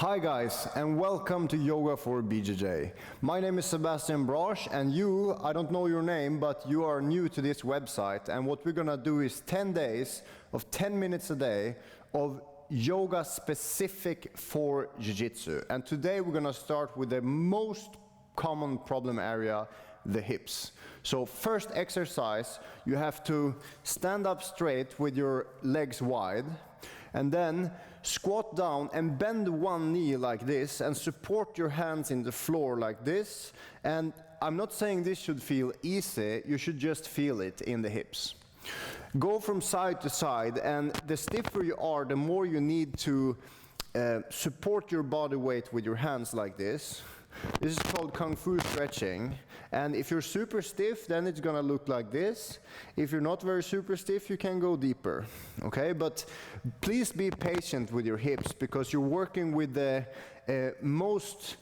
Hi guys, and welcome to Yoga for BJJ. My name is Sebastian and you, I don't know your name, but you are new to this website, and what we're gonna do is 10 days of 10 minutes a day of yoga specific for jiu-jitsu. And today we're gonna start with the most common problem area, the hips. So first exercise, you have to stand up straight with your legs wide, and then squat down and bend one knee like this and support your hands in the floor like this. And I'm not saying this should feel easy, you should just feel it in the hips. Go from side to side, and the stiffer you are, the more you need to support your body weight with your hands like this. This is called Kung Fu stretching, and if you're super stiff, then it's gonna look like this. If you're not very super stiff, you can go deeper, okay? But please be patient with your hips, because you're working with the most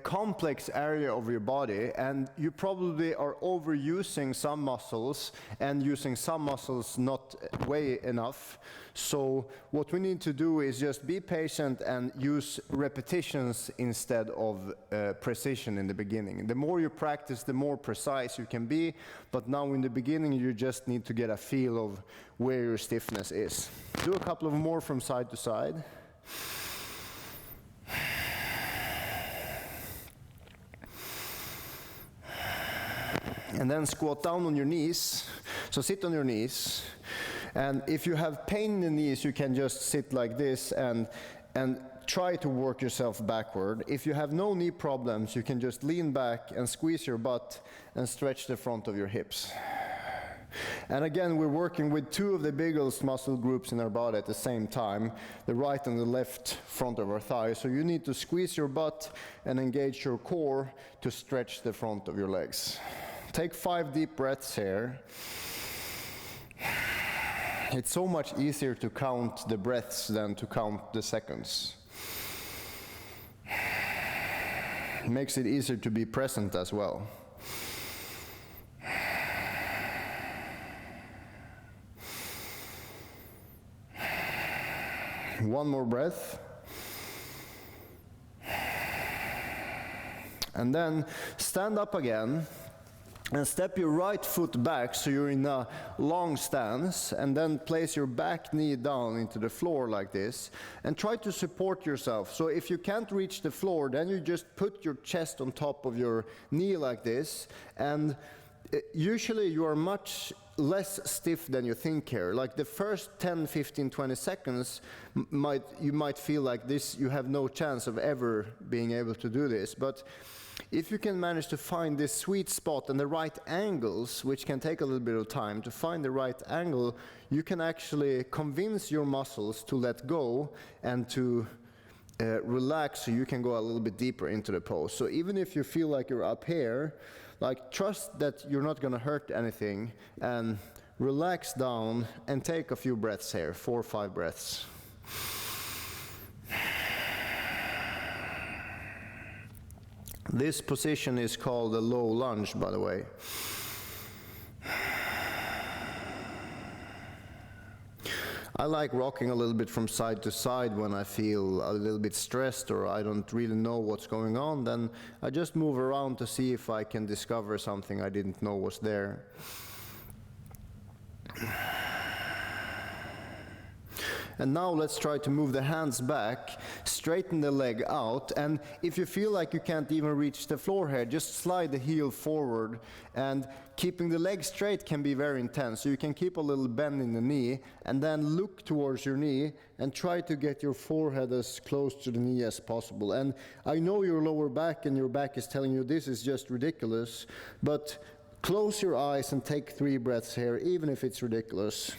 complex area of your body, and you probably are overusing some muscles and using some muscles not way enough. So what we need to do is just be patient and use repetitions instead of precision in the beginning. The more you practice, the more precise you can be, but now in the beginning you just need to get a feel of where your stiffness is. Do a couple of more from side to side. And then squat down on your knees. So sit on your knees. And if you have pain in the knees, you can just sit like this and try to work yourself backward. If you have no knee problems, you can just lean back and squeeze your butt and stretch the front of your hips. And again, we're working with two of the biggest muscle groups in our body at the same time, the right and the left front of our thigh. So you need to squeeze your butt and engage your core to stretch the front of your legs. Take 5 deep breaths here. It's so much easier to count the breaths than to count the seconds. It makes it easier to be present as well. One more breath. And then stand up again. And step your right foot back so you're in a long stance, and then place your back knee down into the floor like this, and try to support yourself. So if you can't reach the floor, then you just put your chest on top of your knee like this, and usually you are much less stiff than you think here. Like the first 10, 15, 20 seconds, you might feel like this, you have no chance of ever being able to do this. But if you can manage to find this sweet spot and the right angles, which can take a little bit of time to find the right angle, you can actually convince your muscles to let go and to relax, so you can go a little bit deeper into the pose. So even if you feel like you're up here, like trust that you're not going to hurt anything, and relax down and take a few breaths here, 4 or 5 breaths. This position is called a low lunge, by the way. I like rocking a little bit from side to side when I feel a little bit stressed or I don't really know what's going on. Then I just move around to see if I can discover something I didn't know was there. And now let's try to move the hands back, straighten the leg out, and if you feel like you can't even reach the floor here, just slide the heel forward, and keeping the leg straight can be very intense. So you can keep a little bend in the knee, and then look towards your knee, and try to get your forehead as close to the knee as possible. And I know your lower back and your back is telling you this is just ridiculous, but close your eyes and take 3 breaths here, even if it's ridiculous.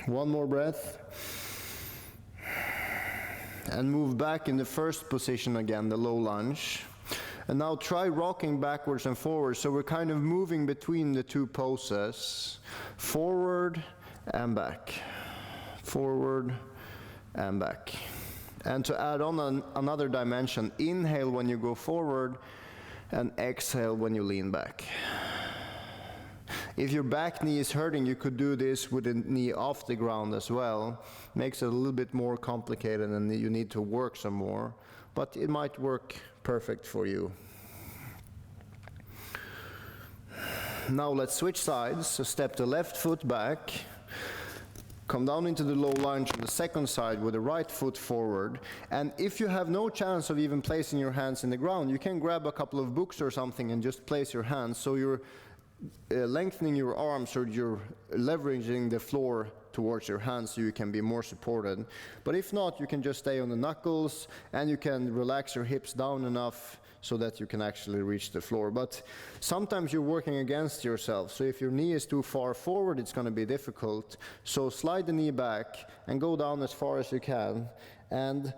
One more breath. And move back in the first position again, the low lunge. And now try rocking backwards and forwards, so we're kind of moving between the two poses. Forward and back. Forward and back. And to add on another dimension, inhale when you go forward and exhale when you lean back. If your back knee is hurting, you could do this with the knee off the ground as well. Makes it a little bit more complicated and you need to work some more, but it might work perfect for you. Now let's switch sides. So step the left foot back, come down into the low lunge on the second side with the right foot forward. And if you have no chance of even placing your hands in the ground, you can grab a couple of books or something and just place your hands, so you're lengthening your arms, or you're leveraging the floor towards your hands so you can be more supported. But if not, you can just stay on the knuckles and you can relax your hips down enough so that you can actually reach the floor. But sometimes you're working against yourself, so if your knee is too far forward, it's going to be difficult. So slide the knee back and go down as far as you can, and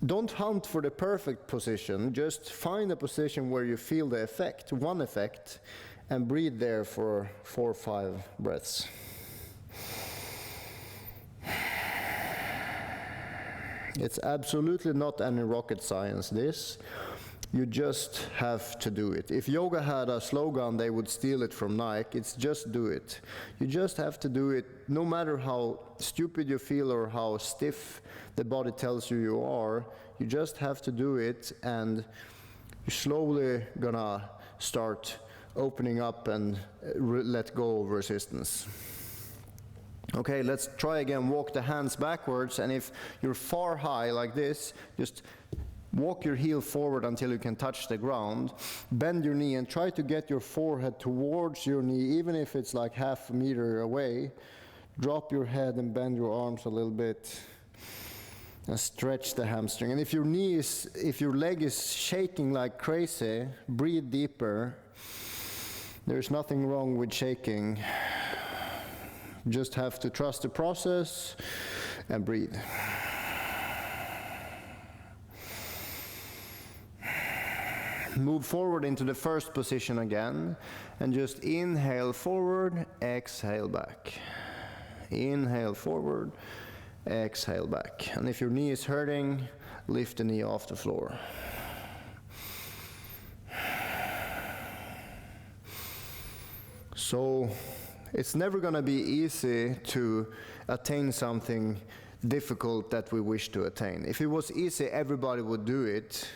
don't hunt for the perfect position. Just find a position where you feel the effect, one effect, and breathe there for 4 or 5 breaths. It's absolutely not any rocket science, this. You just have to do it. If yoga had a slogan, they would steal it from Nike. It's just do it. You just have to do it, no matter how stupid you feel or how stiff the body tells you you are. You just have to do it, and you're slowly gonna start opening up and let go of resistance. Okay, let's try again. Walk the hands backwards, and if you're far high like this, just walk your heel forward until you can touch the ground. Bend your knee and try to get your forehead towards your knee, even if it's like half a meter away. Drop your head and bend your arms a little bit and stretch the hamstring. And if your leg is shaking like crazy, breathe deeper. There's nothing wrong with shaking. Just have to trust the process and breathe. Move forward into the first position again, and just inhale forward, exhale back. Inhale forward, exhale back. And if your knee is hurting, lift the knee off the floor. So it's never going to be easy to attain something difficult that we wish to attain. If it was easy, everybody would do it.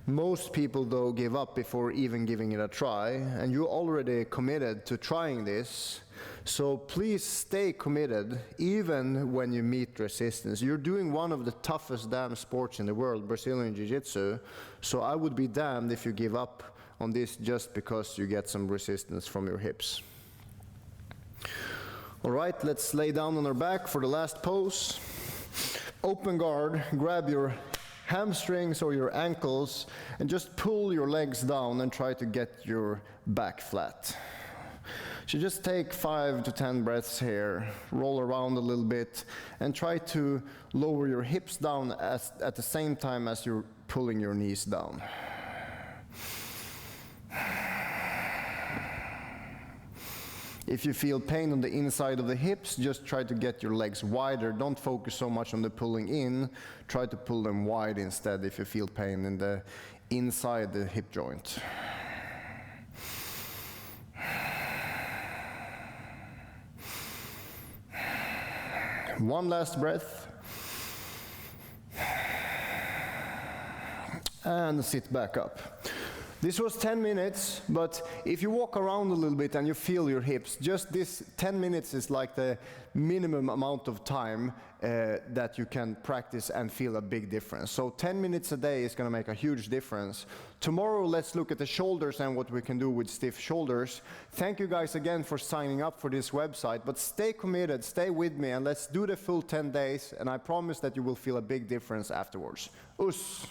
Most people, though, give up before even giving it a try, and you're already committed to trying this. So please stay committed, even when you meet resistance. You're doing one of the toughest damn sports in the world, Brazilian jiu-jitsu, so I would be damned if you give up on this just because you get some resistance from your hips. All right, let's lay down on our back for the last pose. Open guard, grab your hamstrings or your ankles and just pull your legs down and try to get your back flat. So just take 5 to 10 breaths here, roll around a little bit, and try to lower your hips down at the same time as you're pulling your knees down. If you feel pain on the inside of the hips, just try to get your legs wider. Don't focus so much on the pulling in. Try to pull them wide instead if you feel pain in the inside the hip joint. One last breath. And sit back up. This was 10 minutes, but if you walk around a little bit and you feel your hips, just this 10 minutes is like the minimum amount of time that you can practice and feel a big difference. So 10 minutes a day is going to make a huge difference. Tomorrow, let's look at the shoulders and what we can do with stiff shoulders. Thank you guys again for signing up for this website, but stay committed, stay with me, and let's do the full 10 days, and I promise that you will feel a big difference afterwards. Us!